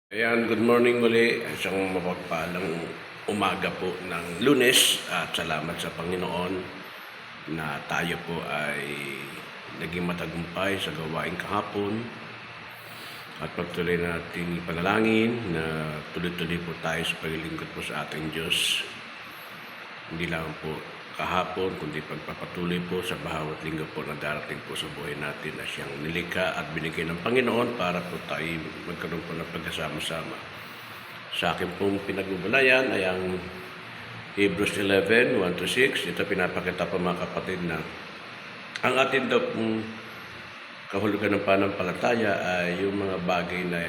Ayan, good morning muli. Isang mapagpalang umaga po ng Lunes at salamat sa Panginoon na tayo po ay naging matagumpay sa gawain kahapon at pagtuloy natin ipanalangin na tuloy-tuloy po tayo sa paglilingkod po sa ating Diyos. Hindi lang po kahapon, kundi pagpapatuloy po sa bawat linggo po na darating po sa buhay natin na siyang nilikha at binigay ng Panginoon para po tayo magkaroon po ng pagkasama-sama. Sa akin pong pinagbubulayan ay ang Hebrews 11, 1-6. Ito pinapakita po mga kapatid na ang atin daw pong kahulugan ng pananampalataya ay yung mga bagay na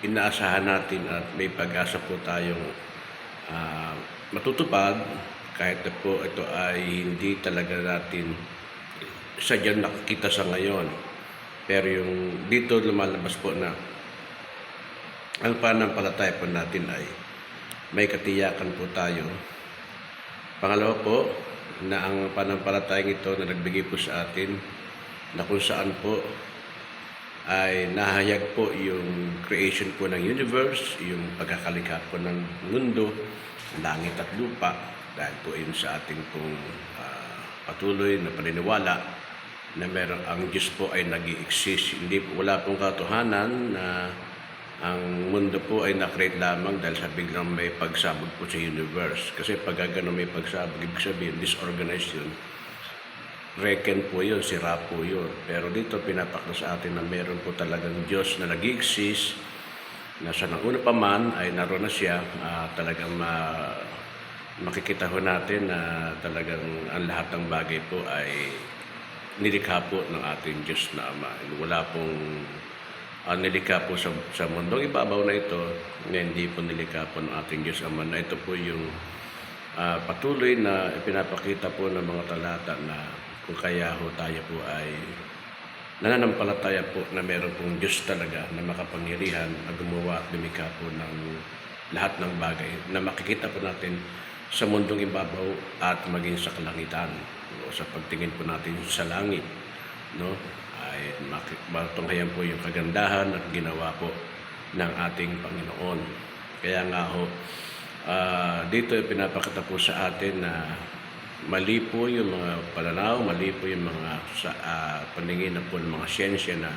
inaasahan natin at may pag-asa po tayong matutupad kahit na po ito ay hindi talaga natin sadyang nakikita sa ngayon. Pero yung dito lumalabas po na ang pananampalataya po natin ay may katiyakan po tayo. Pangalawa po, na ang pananampalatayang ito na nagbigay po sa atin na kung saan po ay nahayag po yung creation po ng universe, yung pagkakalikha po ng mundo, langit at lupa, dahil po yun sa ating pong patuloy na paniniwala na meron ang Diyos po ay nag-i-exist. Wala pong katotohanan na ang mundo po ay na-create lamang dahil sa biglang may pagsabog po sa universe. Kasi pag gano'n may pagsabog, ibig sabihin, disorganized yun. Reckon po yun, sira po yun. Pero dito pinapakita sa atin na meron po talagang Diyos na nag-i-exist, na sa nanguna pa man ay naroon na siya, talagang makikita ho natin na talagang ang lahat ng bagay po ay nilikha po ng ating Diyos na Ama. Wala pong nilikha po sa mundong ibabaw na ito na hindi po nilikha po ng ating Diyos Ama. Na ito po yung patuloy na ipinapakita po ng mga talata na kung kaya ho tayo po ay nananampalataya po na meron pong Diyos talaga na makapangyarihan na gumawa at lumikha po ng lahat ng bagay na makikita po natin sa mundong ibabaw at maging sa kalangitan. Sa pagtingin po natin sa langit, no, ay matunghayan po yung kagandahan at ginawa po ng ating Panginoon. Kaya nga ho, dito pinapakita po sa atin na mali po yung mga pananaw, mali po yung mga paningin na po ng mga siyensya na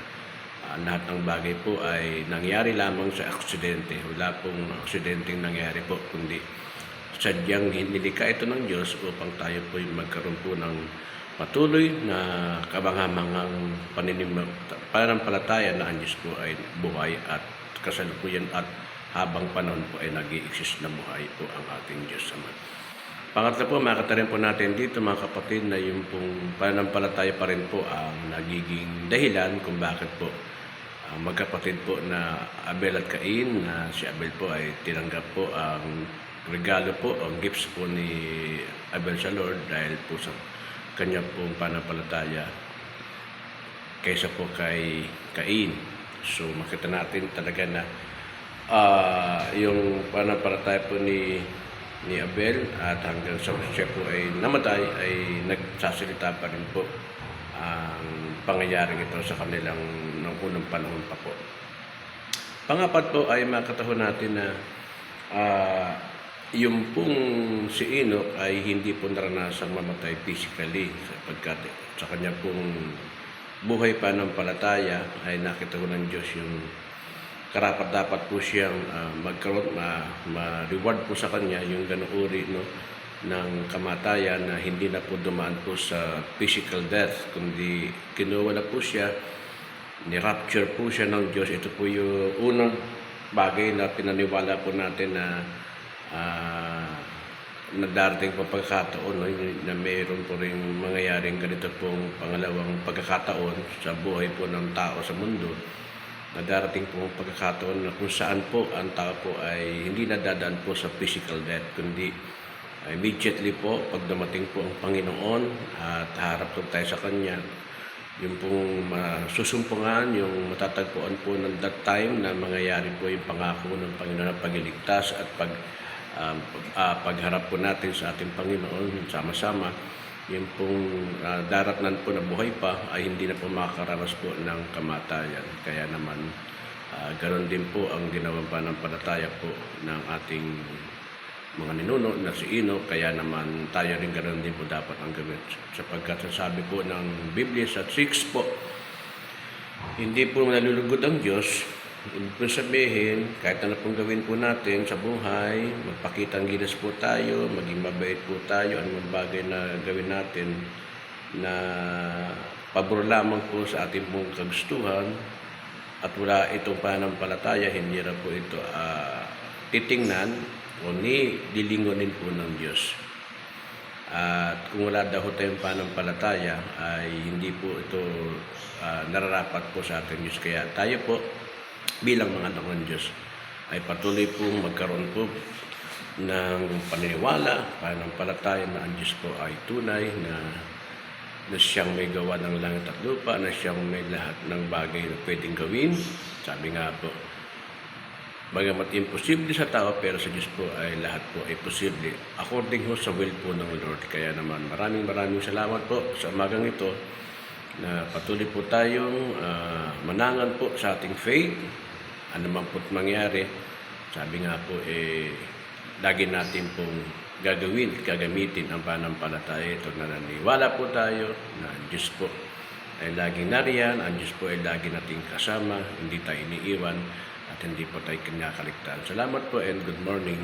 lahat ng bagay po ay nangyari lamang sa aksidente. Wala pong aksidenteng nangyari po, kundi sadyang nilikha ito ng Diyos upang tayo po magkaroon po ng patuloy na kabanghamangang pananampalataya na ang Diyos po ay buhay at kasalukuyan at habang panahon po ay nag-i-exist na buhay po ang ating Diyos Ama. Pangatlo po, makita rin po natin dito mga kapatid na yung pong pananampalataya pa rin po ang nagiging dahilan kung bakit po magkapatid po na Abel at Cain, na si Abel po ay tinanggap po ang regalo po, ang gifts po ni Abel sa Lord dahil po sa kanya pong pananampalataya kaysa po kay Cain. So makita natin talaga na yung pananampalataya po ni Abel at hanggang sa siya po ay namatay ay nagsasalita pa rin po ang pangyayaring ito sa kanilang nung unang panahon pa po. Pangapat po ay makatahon natin na yung pong si Enoch ay hindi po naranasang mamatay physically sapagkat sa kanya pong buhay pananampalataya ay nakita ko ng Diyos yung karapat-dapat po siyang magkaroon, ma-reward po sa kanya yung gano'ng uri ng kamatayan na hindi na po dumaan po sa physical death, kundi kinuha na po siya, ni-rapture po siya ng Diyos. Ito po yung unang bagay na pinaniwala po natin na darating po pagkakataon na mayroon po rin mangyayaring ganito pong pangalawang pagkakataon sa buhay po ng tao sa mundo, na darating po pagkakataon na kung saan po ang tao po ay hindi nadadaan po sa physical death, kundi immediately po pag dumating po ang Panginoon at harap po tayo sa Kanya, yung pong masusumpungan, yung matatagpuan po ng that time na mangyayari po yung pangako ng Panginoon na pagliligtas at pagharap po natin sa ating Panginoon sama-sama, yung pong daratnan po na buhay pa ay hindi na po makakaranas po ng kamatayan. Kaya naman Ganon din po ang ginawang pananampalataya po ng ating mga ninuno na si Ino, kaya naman tayo rin ganon din po dapat ang gawin. Sapagkat sasabi po ng Biblia sa 6 po, hindi po nalulugod ang Diyos. Ibig po sabihin, kahit ano pong gawin po natin sa buhay, magpakitang ginas po tayo, maging mabait po tayo, anumang bagay na gawin natin na pabor lamang po sa ating pong kagustuhan at wala itong pananampalataya, hindi na po ito titingnan o lilingonin po ng Diyos. At kung wala daw tayong pananampalataya ay hindi po ito nararapat po sa ating Diyos. Kaya tayo po bilang mga anak ng Diyos ay patuloy pong magkaroon po ng paniniwala, pananampalataya na ang Diyos po ay tunay, na siyang may gawa ng langit at lupa, na siyang may lahat ng bagay na pwedeng gawin. Sabi nga po, bagamat imposible sa tao, pero sa Diyos po ay lahat po ay posible according ho sa will po ng Lord. Kaya naman maraming salamat po sa umagang ito na patuloy po tayong manangan po sa ating faith. Ano man po't mangyari, sabi nga po, lagi natin pong gagamitin ang pananampalataya. Ito na naniwala po tayo na ang Diyos po ay laging nariyan, ang Diyos po ay lagi nating kasama, hindi tayo iniiwan at hindi po tayo kinakaligtaan. Salamat po and good morning.